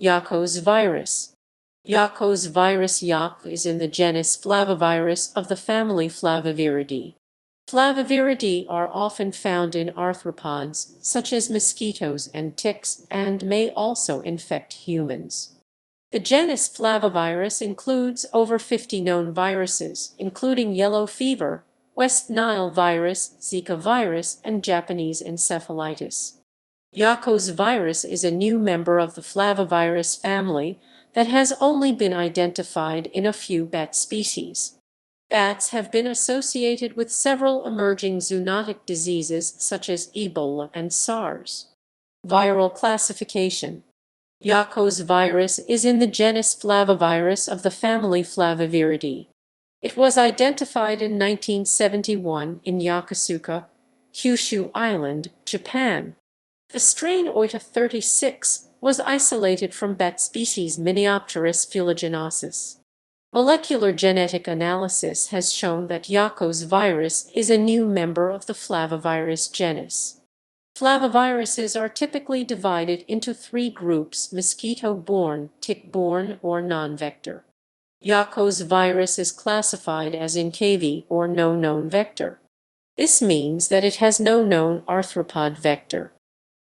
Yokose virus. Yokose virus YOKV is in the genus Flavivirus of the family Flaviviridae. Flaviviridae are often found in arthropods, such as mosquitoes and ticks, and may also infect humans. The genus Flavivirus includes over 50 known viruses, including yellow fever, West Nile virus, Zika virus, and Japanese encephalitis. Yokose virus is a new member of the Flavivirus family that has only been identified in a few bat species. Bats have been associated with several emerging zoonotic diseases such as Ebola and SARS. Viral classification. Yokose virus is in the genus Flavivirus of the family Flaviviridae. It was identified in 1971 in Yokosuka, Kyushu Island, Japan. The strain Oita36 was isolated from bat species Miniopterus phylogenosus. Molecular genetic analysis has shown that Yokose virus is a new member of the Flavivirus genus. Flaviviruses are typically divided into three groups: mosquito-borne, tick-borne, or non-vector. Yokose virus is classified as YOKV, or no known vector. This means that it has no known arthropod vector.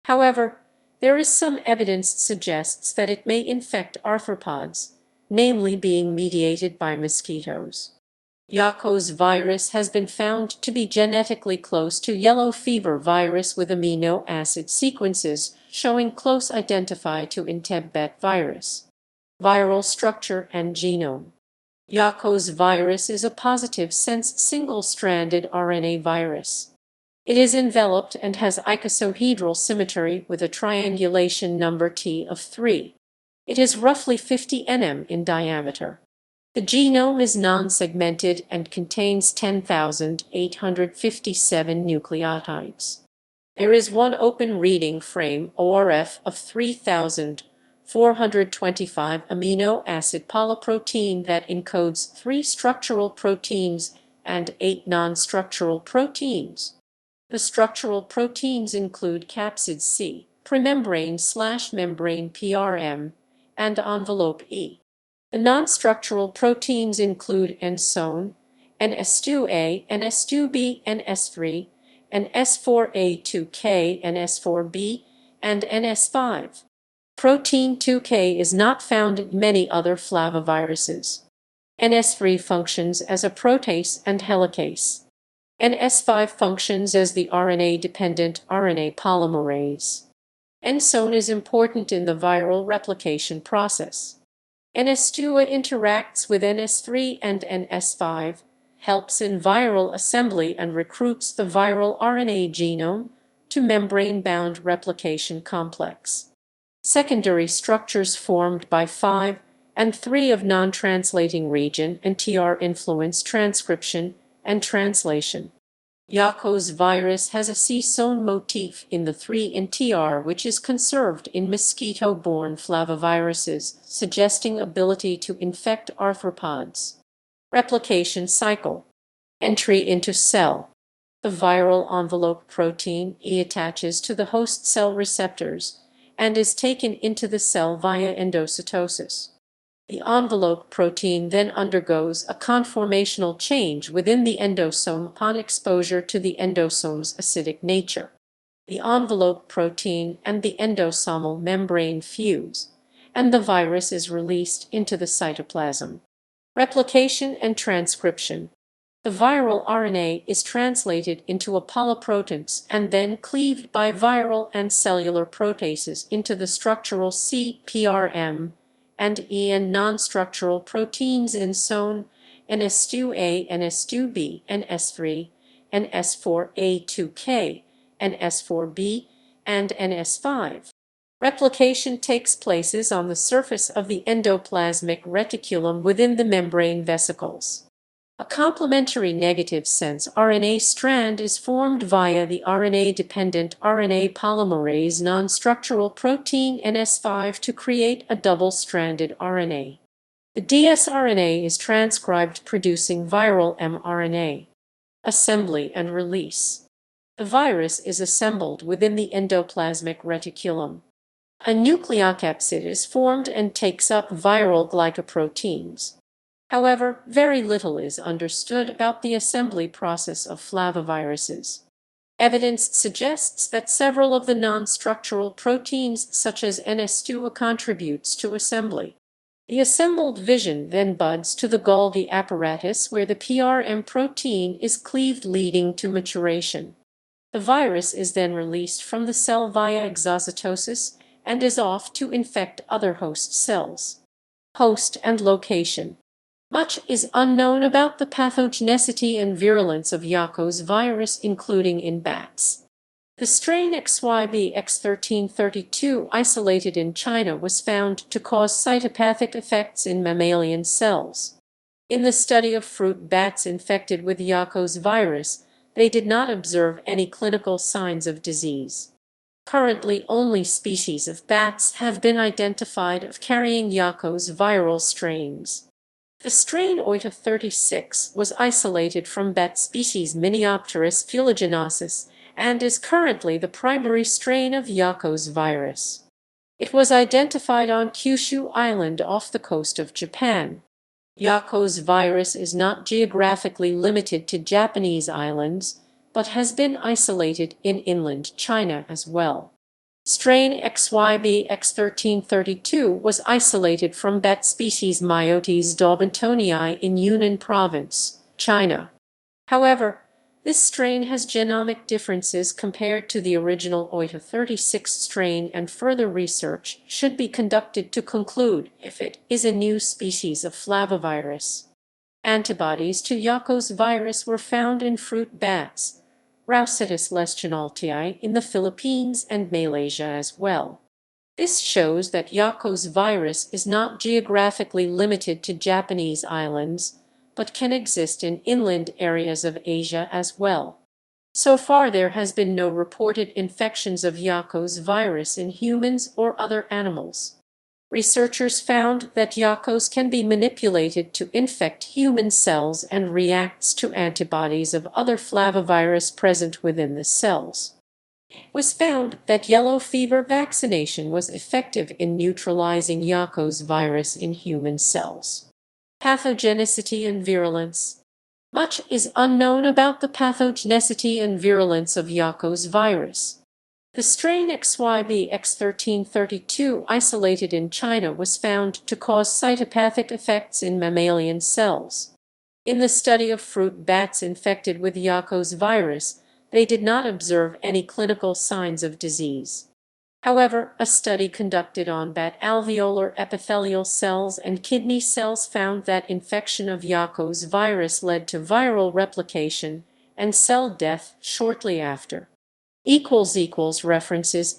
However, there is some evidence suggests that it may infect arthropods, namely being mediated by mosquitoes. Yokose virus has been found to be genetically close to yellow fever virus with amino acid sequences showing close identify to Entebbe virus. Viral structure and genome. Yokose virus is a positive sense single-stranded RNA virus. It is enveloped and has icosahedral symmetry with a triangulation number T of 3. It is roughly 50 nm in diameter. The genome is non-segmented and contains 10,857 nucleotides. There is one open reading frame ORF of 3,425 amino acid polyprotein that encodes 3 structural proteins and 8 non-structural proteins. The structural proteins include capsid C, premembrane/membrane PRM, and envelope E. The non-structural proteins include ensone, NS2A, NS2B, NS3, and S4A2K, NS4B, and NS5. Protein 2K is not found in many other flaviviruses. NS3 functions as a protease and helicase. NS5 functions as the RNA-dependent RNA polymerase. Ensone is important in the viral replication process. NS2A interacts with NS3 and NS5, helps in viral assembly, and recruits the viral RNA genome to membrane-bound replication complex. Secondary structures formed by 5 and 3 of non-translating region and TR influence transcription and translation. Yokose virus has a C-sone motif in the 3 in TR, which is conserved in mosquito-borne flaviviruses, suggesting ability to infect arthropods. Replication cycle. Entry into cell. The viral envelope protein E attaches to the host cell receptors and is taken into the cell via endocytosis. The envelope protein then undergoes a conformational change within the endosome upon exposure to the endosome's acidic nature. The envelope protein and the endosomal membrane fuse, and the virus is released into the cytoplasm. Replication and transcription. The viral RNA is translated into a polyproteins and then cleaved by viral and cellular proteases into the structural C, PRM, and EN non-structural proteins ensone, NS2A, NS2B, NS3, and S4A2K, and S4B, and NS5. Replication takes place on the surface of the endoplasmic reticulum within the membrane vesicles. A complementary negative sense RNA strand is formed via the RNA-dependent RNA polymerase non-structural protein NS5 to create a double-stranded RNA. The dsRNA is transcribed producing viral mRNA. Assembly and release. The virus is assembled within the endoplasmic reticulum. A nucleocapsid is formed and takes up viral glycoproteins. However, very little is understood about the assembly process of flaviviruses. Evidence suggests that several of the non-structural proteins, such as NS2, contributes to assembly. The assembled vision then buds to the Golgi apparatus, where the PRM protein is cleaved, leading to maturation. The virus is then released from the cell via exocytosis and is off to infect other host cells. Host and location. Much is unknown about the pathogenicity and virulence of Yokose virus, including in bats. The strain XYB-X1332 isolated in China was found to cause cytopathic effects in mammalian cells. In the study of fruit bats infected with Yokose virus, they did not observe any clinical signs of disease. Currently, only species of bats have been identified of carrying Yokose viral strains. The strain YOKV-36 was isolated from bat species Miniopterus fuliginosus and is currently the primary strain of Yokose virus. It was identified on Kyushu Island off the coast of Japan. Yokose virus is not geographically limited to Japanese islands, but has been isolated in inland China as well. Strain XYB-X1332 was isolated from bat species Myotis daubentonii in Yunnan Province, China. However, this strain has genomic differences compared to the original YOKV-36 strain, and further research should be conducted to conclude if it is a new species of Flavivirus. Antibodies to Yokose virus were found in fruit bats, Raucetus leschinaltii, in the Philippines and Malaysia as well. This shows that Yokose virus is not geographically limited to Japanese islands, but can exist in inland areas of Asia as well. So far, there has been no reported infections of Yokose virus in humans or other animals. Researchers found that Yokose can be manipulated to infect human cells and reacts to antibodies of other flavivirus present within the cells. It was found that yellow fever vaccination was effective in neutralizing Yokose virus in human cells. Pathogenicity and virulence. Much is unknown about the pathogenicity and virulence of Yokose virus. The strain XYB-X1332 isolated in China was found to cause cytopathic effects in mammalian cells. In the study of fruit bats infected with Yokose virus, they did not observe any clinical signs of disease. However, a study conducted on bat alveolar epithelial cells and kidney cells found that infection of Yokose virus led to viral replication and cell death shortly after. References